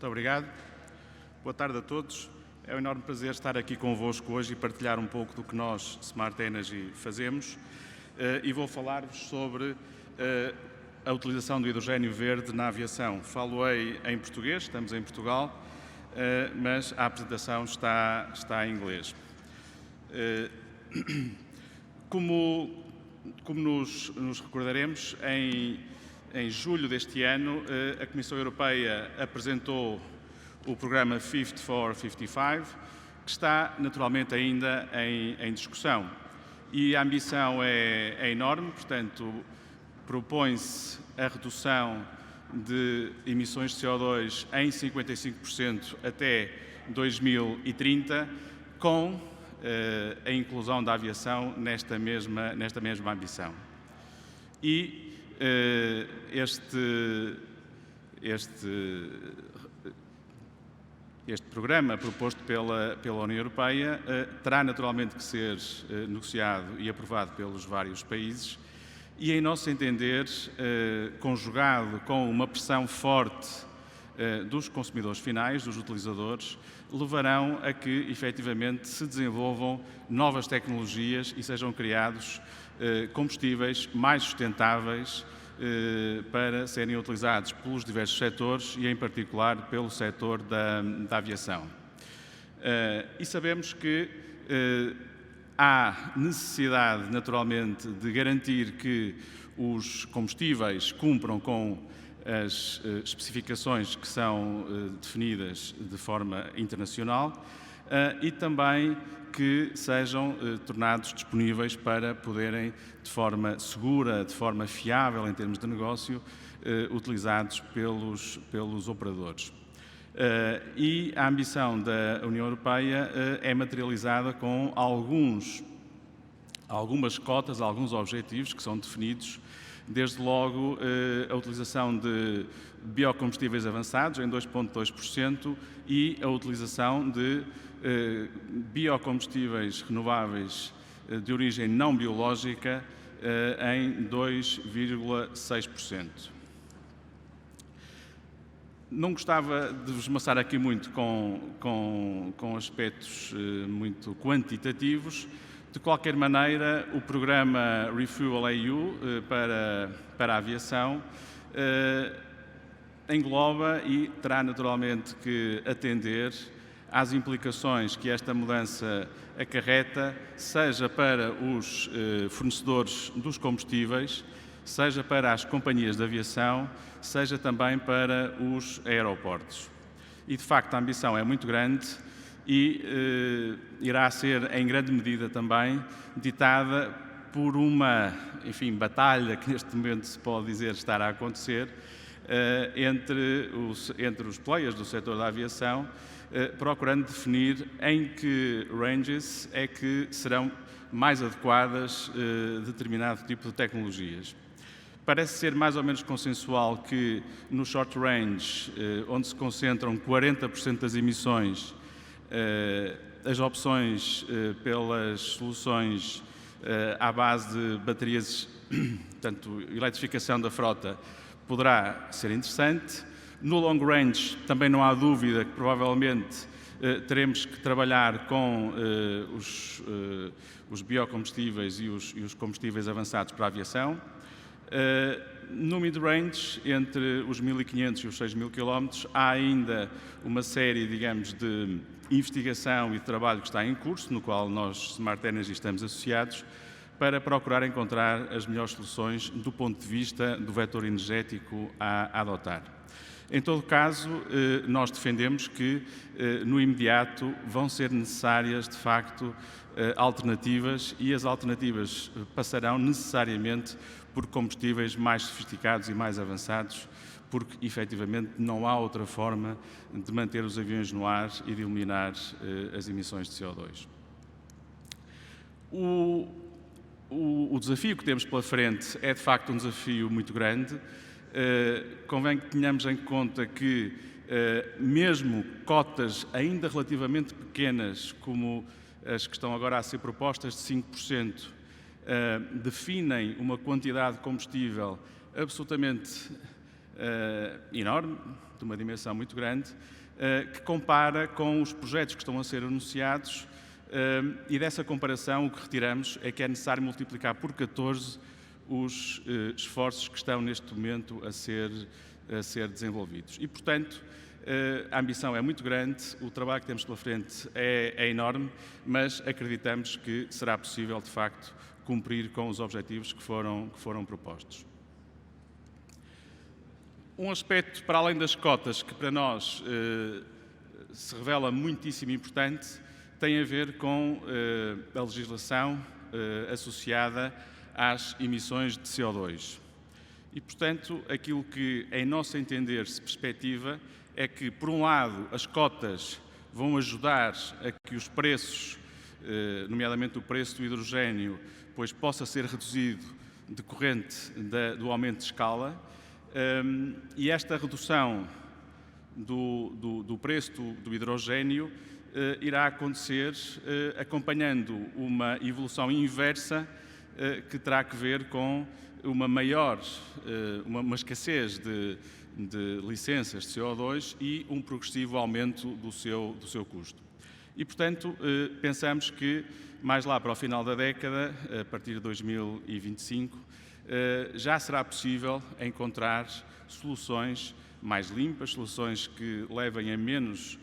Muito obrigado. Boa tarde a todos. É um enorme prazer estar aqui convosco hoje e partilhar um pouco do que nós, Smart Energy, fazemos. E vou falar-vos sobre a utilização do hidrogênio verde na aviação. Falo-ei em português, estamos em Portugal, mas a apresentação está em inglês. Como nos recordaremos, em julho deste ano, a Comissão Europeia apresentou o programa Fit for 55, que está naturalmente ainda em discussão. E a ambição é enorme, portanto, propõe-se a redução de emissões de CO2 em 55% até 2030, com a inclusão da aviação nesta mesma ambição. E este programa proposto pela União Europeia terá naturalmente que ser negociado e aprovado pelos vários países e, em nosso entender, conjugado com uma pressão forte dos consumidores finais, dos utilizadores, levarão a que, efetivamente, se desenvolvam novas tecnologias e sejam criados combustíveis mais sustentáveis para serem utilizados pelos diversos setores e, em particular, pelo setor da aviação. E sabemos que há necessidade, naturalmente, de garantir que os combustíveis cumpram com as especificações que são definidas de forma internacional e também que sejam tornados disponíveis para poderem, de forma segura, de forma fiável em termos de negócio, utilizados pelos operadores. E a ambição da União Europeia é materializada com algumas cotas, alguns objetivos que são definidos, desde logo a utilização de biocombustíveis avançados em 2,2% e a utilização de biocombustíveis renováveis de origem não biológica em 2,6%. Não gostava de vos maçar aqui muito com aspectos muito quantitativos. De qualquer maneira, o programa Refuel EU para a aviação engloba e terá naturalmente que atender às implicações que esta mudança acarreta, seja para os fornecedores dos combustíveis, seja para as companhias de aviação, seja também para os aeroportos. E, de facto, a ambição é muito grande e irá ser, em grande medida também, ditada por uma, batalha que neste momento se pode dizer estar a acontecer entre os players do setor da aviação, procurando definir em que ranges é que serão mais adequadas determinado tipo de tecnologias. Parece ser mais ou menos consensual que no short range, onde se concentram 40% das emissões, as opções pelas soluções à base de baterias, portanto, eletrificação da frota, poderá ser interessante. No long range, também não há dúvida que provavelmente teremos que trabalhar com os biocombustíveis e os combustíveis avançados para a aviação. No mid-range, entre os 1.500 e os 6.000 km, há ainda uma série, digamos, de investigação e de trabalho que está em curso, no qual nós, Smart Energy, estamos associados, para procurar encontrar as melhores soluções do ponto de vista do vetor energético a adotar. Em todo caso, nós defendemos que, no imediato, vão ser necessárias, de facto, alternativas e as alternativas passarão necessariamente por combustíveis mais sofisticados e mais avançados, porque, efetivamente, não há outra forma de manter os aviões no ar e de eliminar as emissões de CO2. O desafio que temos pela frente é, de facto, um desafio muito grande. Convém que tenhamos em conta que, mesmo cotas ainda relativamente pequenas, como as que estão agora a ser propostas de 5%, definem uma quantidade de combustível absolutamente enorme, de uma dimensão muito grande, que compara com os projetos que estão a ser anunciados, e dessa comparação o que retiramos é que é necessário multiplicar por 14 os esforços que estão neste momento a ser desenvolvidos. E, portanto, a ambição é muito grande, o trabalho que temos pela frente é enorme, mas acreditamos que será possível, de facto, cumprir com os objetivos que foram propostos. Um aspecto, para além das cotas, que para nós se revela muitíssimo importante, tem a ver com a legislação associada às emissões de CO2. E, portanto, aquilo que, em nosso entender, se perspectiva é que, por um lado, as cotas vão ajudar a que os preços, nomeadamente o preço do hidrogênio, pois possa ser reduzido decorrente do aumento de escala, e esta redução do preço do hidrogênio irá acontecer acompanhando uma evolução inversa que terá que ver com uma escassez de licenças de CO2 e um progressivo aumento do seu custo. E, portanto, pensamos que mais lá para o final da década, a partir de 2025, já será possível encontrar soluções mais limpas, soluções que levem a menos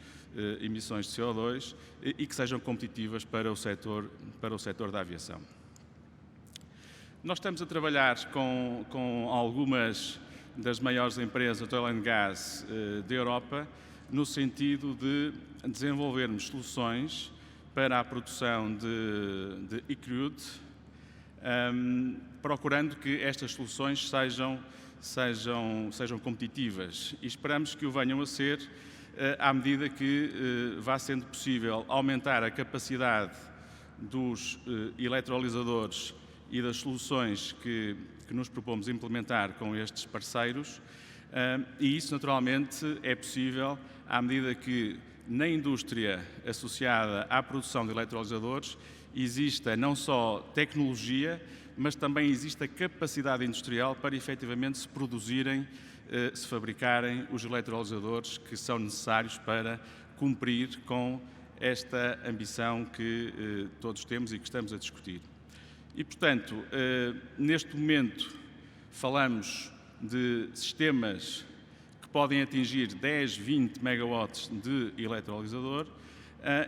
emissões de CO2 e que sejam competitivas para o setor da aviação. Nós estamos a trabalhar com algumas das maiores empresas de oil and gas da Europa, no sentido de desenvolvermos soluções para a produção de e-crude, procurando que estas soluções sejam competitivas, e esperamos que o venham a ser à medida que vá sendo possível aumentar a capacidade dos eletrolisadores e das soluções que nos propomos implementar com estes parceiros, e isso naturalmente é possível à medida que na indústria associada à produção de eletrolisadores exista não só tecnologia, mas também existe a capacidade industrial para efetivamente se produzirem, se fabricarem os eletrolisadores que são necessários para cumprir com esta ambição que todos temos e que estamos a discutir. E, portanto, neste momento falamos de sistemas que podem atingir 10, 20 megawatts de eletrolisador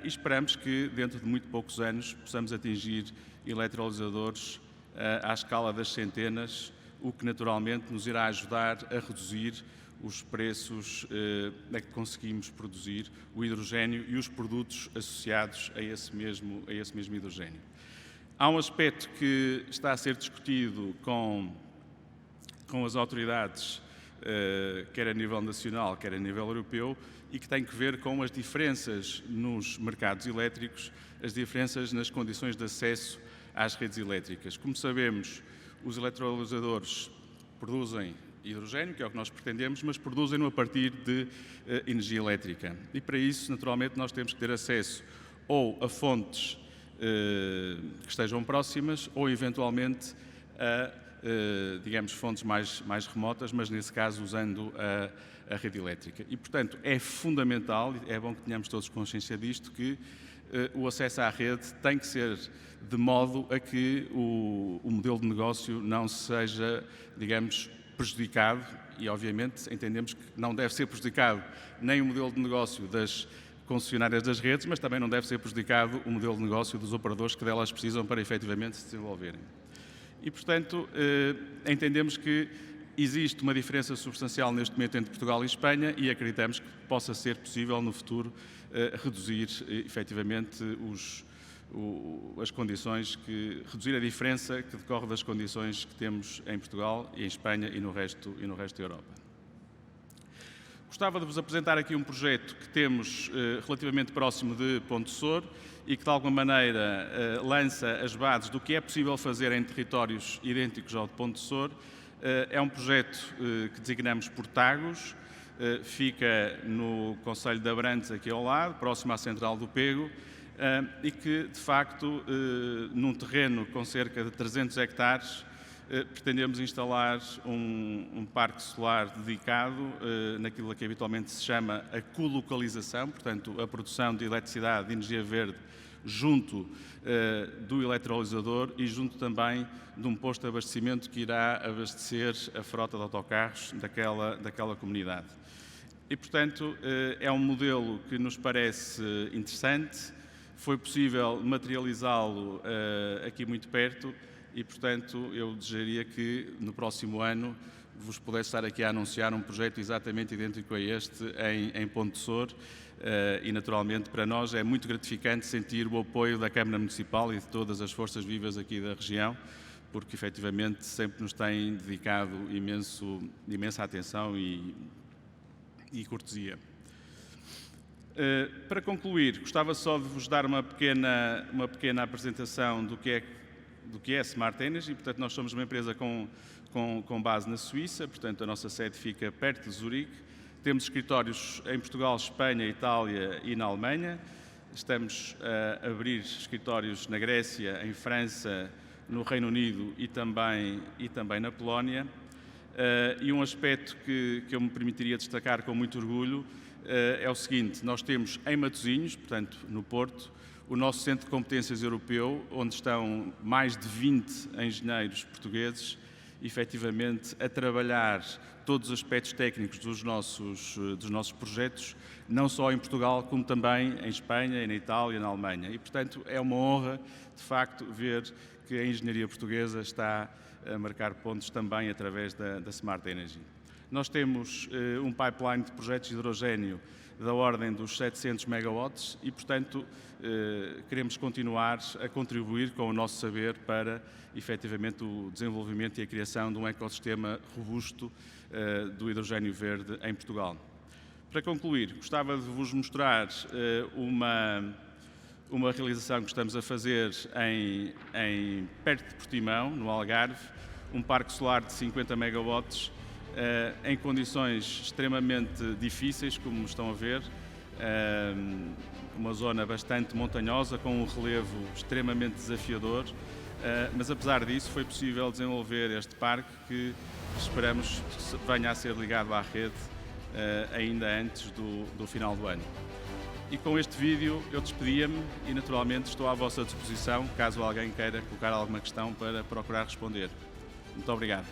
e esperamos que dentro de muito poucos anos possamos atingir eletrolisadores à escala das centenas, o que naturalmente nos irá ajudar a reduzir os preços a que conseguimos produzir o hidrogênio e os produtos associados a esse mesmo hidrogênio. Há um aspecto que está a ser discutido com as autoridades, quer a nível nacional, quer a nível europeu, e que tem que ver com as diferenças nos mercados elétricos, as diferenças nas condições de acesso às redes elétricas. Como sabemos, os eletrolisadores produzem hidrogênio, que é o que nós pretendemos, mas produzem-no a partir de energia elétrica. E para isso, naturalmente, nós temos que ter acesso ou a fontes que estejam próximas ou, eventualmente, a, digamos, fontes mais remotas, mas, nesse caso, usando a rede elétrica. E, portanto, é fundamental, é bom que tenhamos todos consciência disto, que o acesso à rede tem que ser de modo a que o modelo de negócio não seja, digamos, prejudicado, e, obviamente, entendemos que não deve ser prejudicado nem o modelo de negócio das concessionárias das redes, mas também não deve ser prejudicado o modelo de negócio dos operadores que delas precisam para efetivamente se desenvolverem. E, portanto, entendemos que existe uma diferença substancial neste momento entre Portugal e Espanha e acreditamos que possa ser possível no futuro reduzir efetivamente as condições reduzir a diferença que decorre das condições que temos em Portugal e em Espanha e no resto da Europa. Gostava de vos apresentar aqui um projeto que temos relativamente próximo de Pontessor e que, de alguma maneira, lança as bases do que é possível fazer em territórios idênticos ao de Pontessor. É um projeto que designamos por Tagus, fica no concelho de Abrantes, aqui ao lado, próximo à Central do Pego, e que, de facto, num terreno com cerca de 300 hectares, pretendemos instalar um parque solar dedicado naquilo que habitualmente se chama a colocalização, portanto, a produção de eletricidade, de energia verde, junto do eletrolisador e junto também de um posto de abastecimento que irá abastecer a frota de autocarros daquela comunidade. E, portanto, é um modelo que nos parece interessante, foi possível materializá-lo aqui muito perto e, portanto, eu desejaria que no próximo ano vos pudesse estar aqui a anunciar um projeto exatamente idêntico a este em Ponte de Sor e, naturalmente, para nós é muito gratificante sentir o apoio da Câmara Municipal e de todas as forças vivas aqui da região, porque, efetivamente, sempre nos têm dedicado imensa atenção e cortesia. Para concluir, gostava só de vos dar uma pequena apresentação do que é Smart Energy. Portanto, nós somos uma empresa com base na Suíça, portanto, a nossa sede fica perto de Zurique. Temos escritórios em Portugal, Espanha, Itália e na Alemanha. Estamos a abrir escritórios na Grécia, em França, no Reino Unido e também na Polónia. E um aspecto que eu me permitiria destacar com muito orgulho é o seguinte: nós temos em Matosinhos, portanto no Porto, o nosso Centro de Competências Europeu, onde estão mais de 20 engenheiros portugueses, efetivamente a trabalhar todos os aspectos técnicos dos nossos projetos, não só em Portugal, como também em Espanha, na Itália e na Alemanha. E, portanto, é uma honra, de facto, ver que a engenharia portuguesa está a marcar pontos também através da Smart Energy. Nós temos um pipeline de projetos de hidrogénio da ordem dos 700 megawatts e, portanto, queremos continuar a contribuir com o nosso saber para, efetivamente, o desenvolvimento e a criação de um ecossistema robusto do hidrogénio verde em Portugal. Para concluir, gostava de vos mostrar uma realização que estamos a fazer perto de Portimão, no Algarve, um parque solar de 50 megawatts, em condições extremamente difíceis, como estão a ver, uma zona bastante montanhosa, com um relevo extremamente desafiador, mas apesar disso foi possível desenvolver este parque que esperamos que venha a ser ligado à rede ainda antes do final do ano. E com este vídeo eu despedia-me e naturalmente estou à vossa disposição caso alguém queira colocar alguma questão para procurar responder. Muito obrigado.